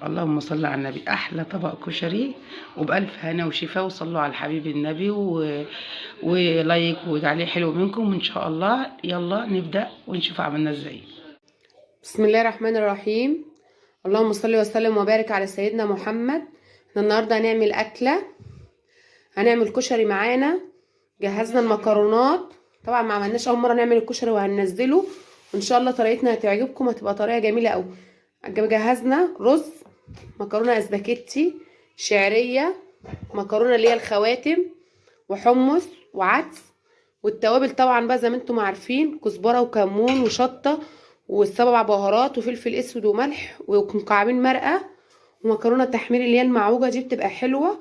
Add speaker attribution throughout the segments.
Speaker 1: اللهم صل على النبي. احلى طبق كشري وبالف هنا وشفاء، وصلوا على الحبيب النبي ولايك وتعليق حلو منكم، وان شاء الله يلا نبدا ونشوف عملنا ازاي.
Speaker 2: بسم الله الرحمن الرحيم. اللهم صل وسلم وبارك على سيدنا محمد. احنا النهارده هنعمل اكله، هنعمل كشري. معانا جهزنا المكرونات، طبعا ما عملناش اول مره نعمل الكشري وهننزله، وان شاء الله طريقتنا هتعجبكم، هتبقى طريقه جميله قوي. جهزنا رز، مكرونه اسباجيتي، شعريه، مكرونه اللي هي الخواتم، وحمص وعدس، والتوابل طبعا بقى زي ما انتم عارفين، كزبره وكمون وشطه والسبع بهارات وفلفل اسود وملح ومكعبين مرقه، ومكرونه تحمير اللي هي المعوجه دي بتبقى حلوه،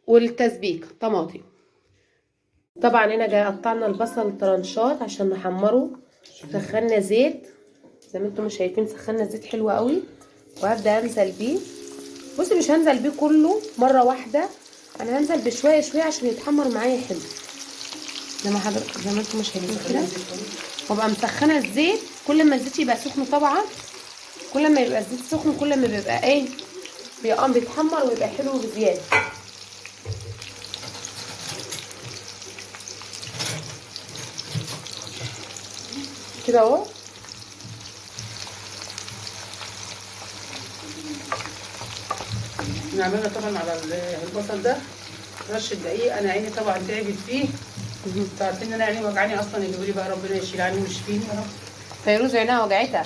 Speaker 2: والتسبيك طماطم. طبعا هنا قطعنا البصل طرنشات عشان نحمره. سخنا زيت زي ما انتم شايفين، سخنا زيت حلو قوي، وهبدا انزل بيه. بصي مش هنزل بيه كله مره واحده، انا هنزل بشويه شويه عشان يتحمر معايا حلو، زي ما انتم شايفين كده. وابقى مسخنه الزيت، كل ما الزيت يبقى سخن طبعا، كل ما يبقى الزيت سخن كل ما بيبقى ايه، بيتحمر ويبقى حلو بزياده كده اهو.
Speaker 1: نعملها طبعا على البصل ده رشه دقيق. انا عيني طبعا تعبت فيه، انتوا عارفين ان انا عيني وجعاني اصلا، يجيبوا لي بقى ربنا يشيل عني ويشفيني يا رب.
Speaker 2: فيروز عينها وجعتها.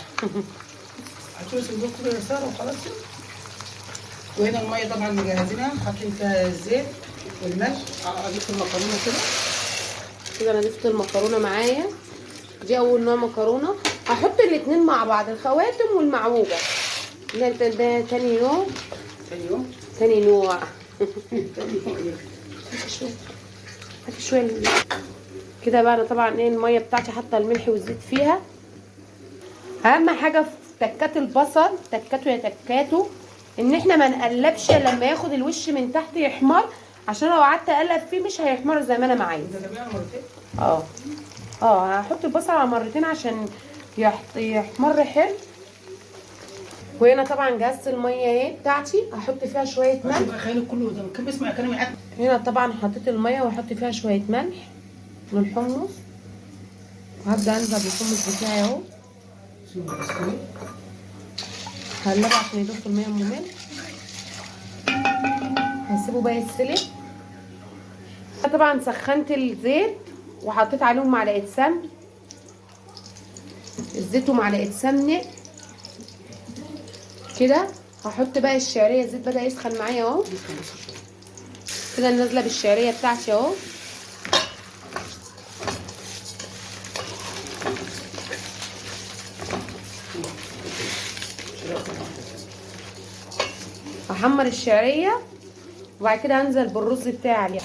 Speaker 1: هتوس البوك كله يسار وخلاص. وهنا الميه طبعا مجهزينها، حاطين فيها الزيت والملح. اضيف المكرونه
Speaker 2: كده انا ضفت المكرونه معايا، دي اول نوع مكرونه. هحط الاتنين مع بعض، الخواتم والمعوجه. ده تاني نوع. تاني نوع. هاتي شويه كده بقى. انا طبعا ايه، الميه بتاعتي حاطه الملح والزيت فيها. اهم حاجه في تكات البصل، تكاته يا تكاته، ان احنا ما نقلبش لما ياخد الوش من تحت يحمر، عشان لو قعدت اقلب فيه مش هيحمر زي ما انا عايزه. هحط البصل على مرتين عشان يحمر حلو. وهنا طبعا جهزت الميه اهي بتاعتي، هحط فيها شويه ملح.
Speaker 1: خلي كله ده كان بيسمع كلامي حد.
Speaker 2: هنا طبعا حطيت الميه وهحط فيها شويه ملح والحمص، وهبدا انزل بالحمص بتاعي اهو. هقلبه عشان يدوب في الميه ام ملح. هسيبه بقى يتسلق. طبعا سخنت الزيت وحطيت عليهم معلقه سمن، الزيت ومعلقه سمنه كده. هحط بقى الشعريه، الزيت بدا يسخن معايا اهو كده، نازله بالشعريه بتاعتي اهو. هحمر الشعريه وبعد كده هنزل بالرز بتاعي عليها.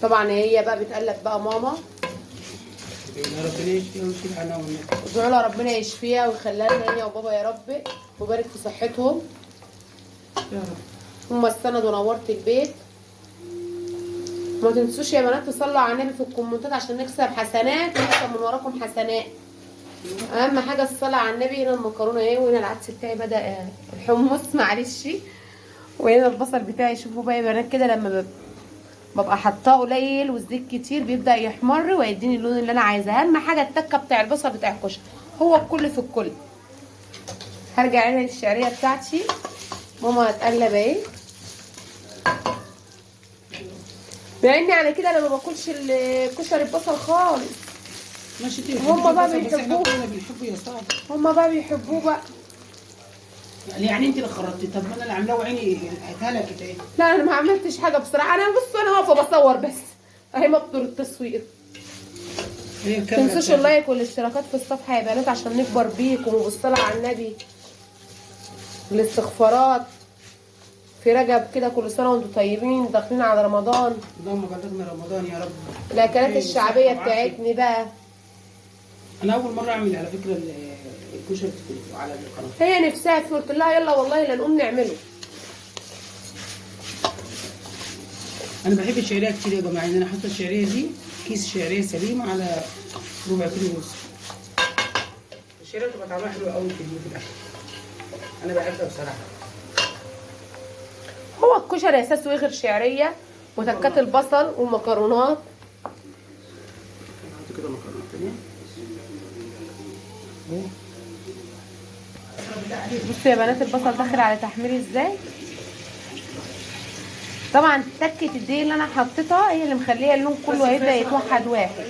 Speaker 2: طبعا هي بقى بتقلب بقى ماما،
Speaker 1: ربنا يشفيها ويشيل عنها والناس.
Speaker 2: ادعوا لها ربنا يشفيها ويخليها لنا هي وبابا يا رب، ويبارك في صحتهم
Speaker 1: يا رب.
Speaker 2: هم السند ونورت البيت. ما تنسوش يا بنات تصلوا على النبي في الكومنتات عشان نكسب حسنات ونكسب من وراكم حسنات. اهم حاجه الصلاه على النبي. هنا المكرونه اهي، وهنا العدس بتاعي بدا الحمص معلش، وهنا البصل بتاعي. شوفوا بقى يا بنات كده، لما ببقى حطاه قليل والزيت كتير بيبدا يحمر ويديني اللون اللي انا عايزاه. اهم حاجه التكه بتاع البصل بتاع الكشري، هو الكل في الكل. هرجع هنا للشعريه بتاعتي، ماما هتقلب اهي. مع اني على كده انا ما باكلش الكشري ببصل خالص،
Speaker 1: ماشي.
Speaker 2: هما بقى بيحبوه،
Speaker 1: بنحبه يا صاحبي.
Speaker 2: هما بقى بيحبوه بقى.
Speaker 1: يعني انت اللي خرجتي، طب ما انا اللي عاملاه وعيني هتهلكت اهي.
Speaker 2: لا انا ما عملتش حاجه بصراحه، انا بصوا انا واقفه بصور بس اهي، مقدور التصوير. متنسوش اللايك والاشتراكات في الصفحه يا بنات عشان نكبر بيكم، وبالصلاه على النبي، الاستغفارات في رجب كده. كل سنه وانتم طيبين، داخلين على رمضان.
Speaker 1: اللهم بلغنا رمضان يا رب.
Speaker 2: الاكلات الشعبيه بتاعتني بقى.
Speaker 1: انا اول مره اعمل على فكره الكشري على القناه.
Speaker 2: هي نفسها فيه، قلت لها يلا والله لا نقوم نعمله.
Speaker 1: انا بحب الشعريه كتير يا جماعه، ان انا حاطه الشعريه دي كيس شعريه سليم على ربع كيلو رز. الشعريه بتبقى طعمها حلو قوي في الاكل، انا بحبها بصراحه.
Speaker 2: هو الكشري اساسه ايه غير شعريه وتكات البصل ومكرونات.
Speaker 1: نحط كده مكرونه تانيه.
Speaker 2: بصوا يا بنات البصل داخل على تحمير ازاي. طبعا تكه الدقيق اللي انا حطيتها هي اللي مخليه اللون كله هيبدا يتوحد واحد.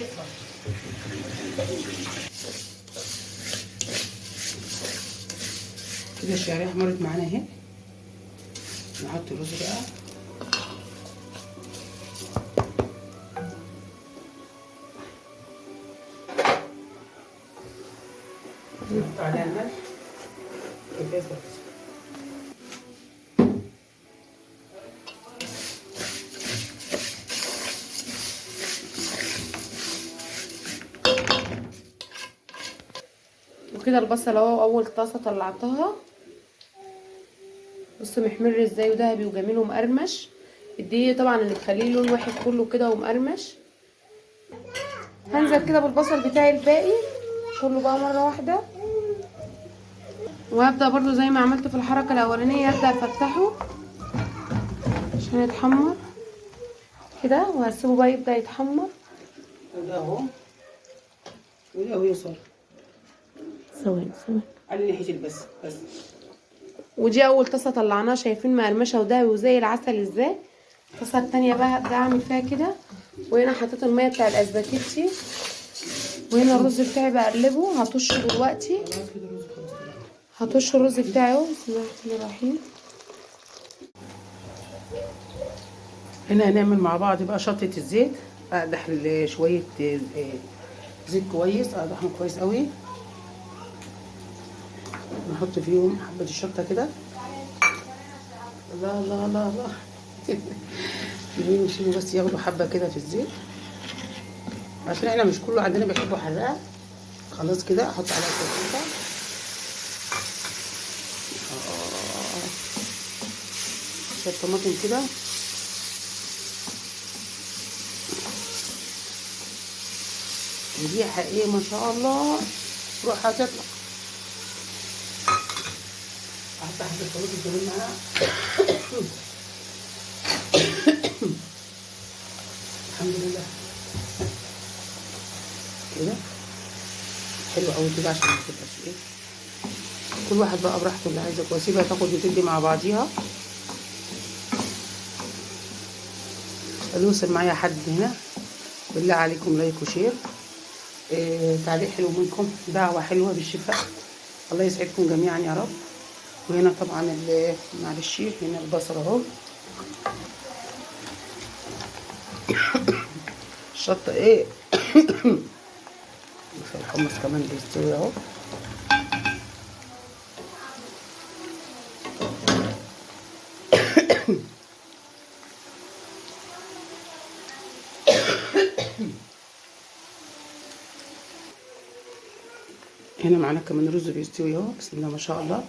Speaker 1: كده الشعريه احمرت معانا اهي. نحط الرز بقى. نحط عليها الملح كفايه بس.
Speaker 2: وكده البصل اهو اول طاسه طلعتها. بصوا محمر ازاي وذهبي وجميل ومقرمش. الدقيق طبعا اللي مخليه لون واحد كله كده ومقرمش. هنزل كده بالبصل بتاعي الباقي كله بقى مره واحده، وهبدا برضو زي ما عملت في الحركه الاولانيه ابدا افتحه عشان يتحمر كده، وهسيبه بقى يبدا يتحمر.
Speaker 1: وده اهو وده اهو يوصل.
Speaker 2: ثواني
Speaker 1: على ناحيه بس.
Speaker 2: ودي اول طاسه طلعناها، شايفين مقرمشه وذهبي وزي العسل ازاي. الطاسه التانيه بقى هبدا اعمل فيها كده، وهنا حطيت الميه بتاع الاسباجيتي، وهنا الرز بتاعي بقلبه هطشه دلوقتي. هطش الرز بتاعي اهو. بسم الله الرحمن الرحيم.
Speaker 1: هنا هنعمل مع بعض بقى شطه الزيت. اقدح شويه زيت كويس، اقدحهم كويس قوي. نحط فيهم حبه الشطه كده. الله الله الله الله. نسيبه بس ياخدوا حبه كده في الزيت، عشان احنا مش كله عندنا بيحبوا حراقه. خلاص كده احط عليها الشطه. شويه طماطم كده. ريحه ايه ما شاء الله، روح هتطلع. احط حبه طماطم كمان معاها. الحمد لله كده حلو قوي كده، عشان ما تبقاش ايه. كل واحد بقى براحته اللي عايزه، واسيبها تاخد وتدي مع بعضيها. يوصل معايا حد هنا بالله عليكم لايك وشير. تعليق حلو منكم، دعوه حلوه بالشفاء. الله يسعدكم جميعا يا رب. وهنا طبعا معلش هنا البصل اهو. الشطه ايه. الحمص كمان بيستوي اهو. هنا معانا كمان رز بيستوي اهو. بسم الله ما شاء الله.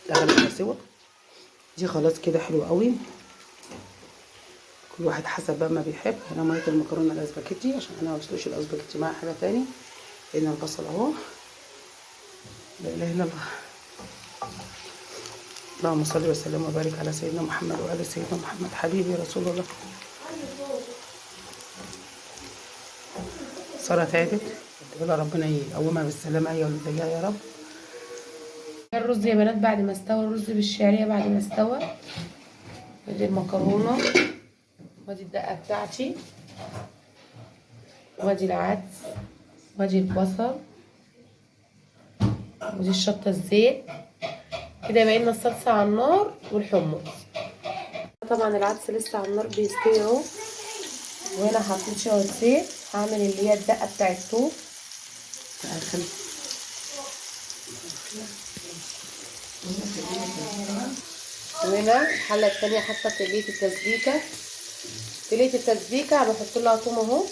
Speaker 1: ده غلبنا سوا. دي خلاص كده حلو قوي. كل واحد حسب بقى ما بيحب. هنا ميه المكرونه الاسباجيتي، عشان انا ما بسلقش الاسباجيتي مع حاجه تاني. هنا البصل اهو. لا اله الا الله. اللهم صل وسلم وبارك على سيدنا محمد وآل سيدنا محمد حبيبي رسول الله. سارة تعبت، ربنا يقومها بالسلامة هي والديها يا رب.
Speaker 2: الرز يا بنات بعد ما استوى، الرز بالشعريه بعد ما استوى. ودي المكرونه، ودي الدقه بتاعتي، ودي العدس، ودي البصل، ودي الشطه الزيت. كده يبقى لنا الصلصه على النار والحمص. طبعا العدس لسه على النار بيستوي اهو. وهنا حطيت شويه زيت. هعمل اللي هي الدقه بتاع الثوم. وهنا الحله التانيه حاطه تقليه التسبيكه. تقليه التسبيكه بحط لها ثوم اهو.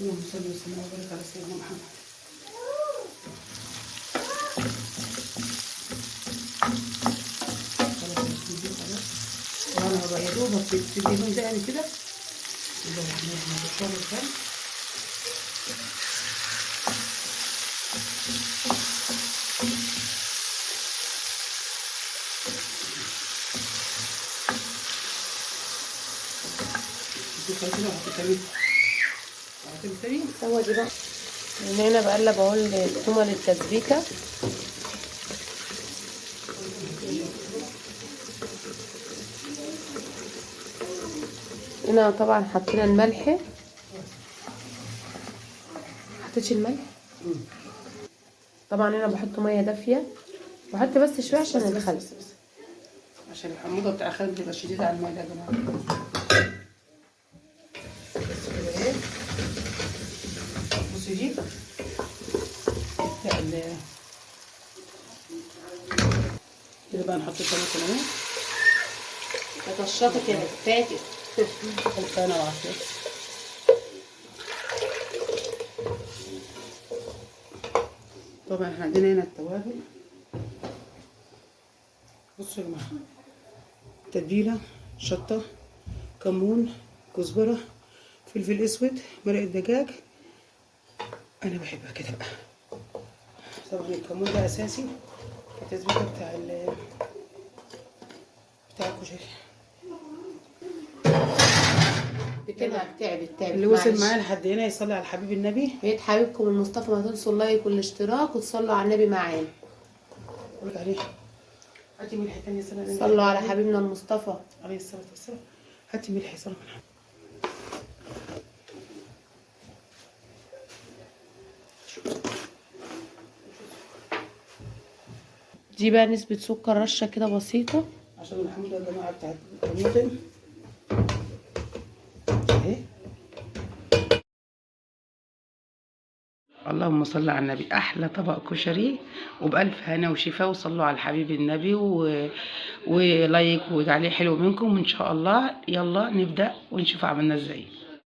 Speaker 1: اللهم صل وسلم وبارك على سيدنا محمد. وانا بقى يا دوبك تديهم ده يعني كده. يبقى احنا بنشرب الفم. دي كده هتتعمل تاني.
Speaker 2: هو دي بقى من هنا بقلب اهو التومه للتسبيكه. هنا طبعا حطينا الملح. حطيتش الملح. طبعا هنا بحط ميه دافيه، بحط بس شويه عشان الخل،
Speaker 1: عشان الحموضه بتاع الخل بتبقى شديده على المعده يا جماعه. بصي دي كده بقى نحط الطماطم اهي.
Speaker 2: اتشطت يا فاتت.
Speaker 1: خلصانه وعافيه. طبعا احنا عندنا هنا التوابل. بصوا يا جماعه، تتبيله، شطه، كمون، كزبره، فلفل اسود، مرق الدجاج. انا بحبها كده بقى. طبعا الكمون ده اساسي في التسبيكه بتاع الكشري.
Speaker 2: كده تعبت
Speaker 1: اللي وصل معايا لحد هنا يصلي على حبيب النبي.
Speaker 2: بقيت حبيبكم المصطفى، ما تنسوا اللايك والاشتراك وتصلوا على النبي معانا.
Speaker 1: قولك عليه. هاتي ملح تاني.
Speaker 2: صلوا على حبيبنا المصطفى
Speaker 1: عليه الصلاه والسلام. هاتي ملح صلاه.
Speaker 2: دي بقى نسبة سكر رشة كده بسيطة
Speaker 1: عشان الحمد لله يا جماعه بتاعت الطماطم اهي. اللهم صل على النبي. احلى طبق كشري وبالف هنا وشفا، وصلوا على حبيب النبي ولايك وتعليق حلو منكم ان شاء الله. يلا نبدا ونشوف عملنا ازاي.